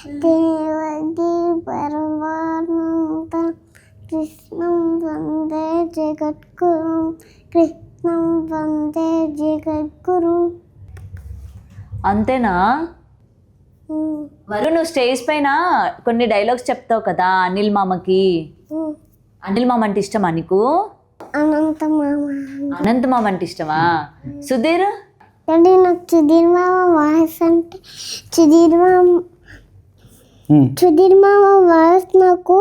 దేవకి పరమానంద కృష్ణం వందే జగద్గురు కృష్ణం వందే జగద్గురు. అంతేనా? వరు నువ్వు స్టేజ్ పైన కొన్ని డైలాగ్స్ చెప్తావు కదా అనిల్ మామకి. అనిల్ మామ అంటే ఇష్టమా నీకు? అనంత మామ. అనంత మామ అంటే ఇష్టమా? సుధీర్? అంటే నాకు సుధీర్ మామ వాయిస్ అంటే సుధీర్ మామ వాయిస్ నాకు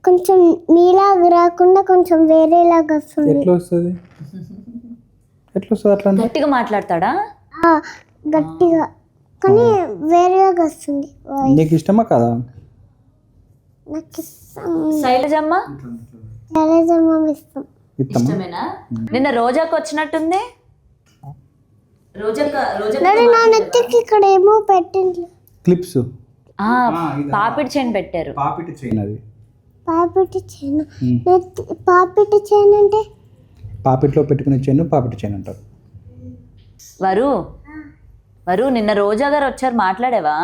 కొంచెం మీలాగా రాకుండా కొంచెం వేరేలాగా వస్తుంది. ఎట్లా వస్తుంది అట్లా? గట్టిగా మాట్లాడతాడా? గట్టిగా కానీ వేరేలాగా వస్తుంది. నీకు ఇష్టమా కదా? నాకు ఇష్టం. శైలజమ్మ? శైలజమ్మ ఇష్టం. ఇష్టమేనా? నిన్న రోజాకి వచ్చినట్టుంది. రోజా నా నెత్తికి ఇక్కడ ఏమో పెట్టండి క్లిప్స్. పాపిడి చైన్ పెట్టారు. పాపిటి చైన్ అది. పాపిటి చైన్. పాపిటి చైన్ అంటే పాపిట్లో పెట్టుకునే చైన్ పాపిటి చైన్ అంటారు. వరు నిన్న రోజా గారు వచ్చారు, మాట్లాడేవా?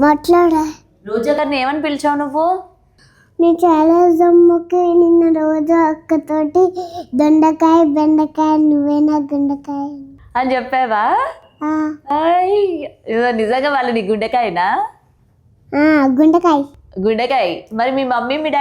మాట్లాడా. రోజా గారిని ఏమని పిలిచావు నువ్వు? నేను శైలజమ్మకి నిన్న రోజా అక్కతోటి దొండకాయ బెండకాయ నువ్వేనా గుండకాయ అని చెప్పావా? నిజంగా వాళ్ళు నీ గుండెకాయనా? గుండకాయ. గుండెకాయ. మరి మీ మమ్మీ మీ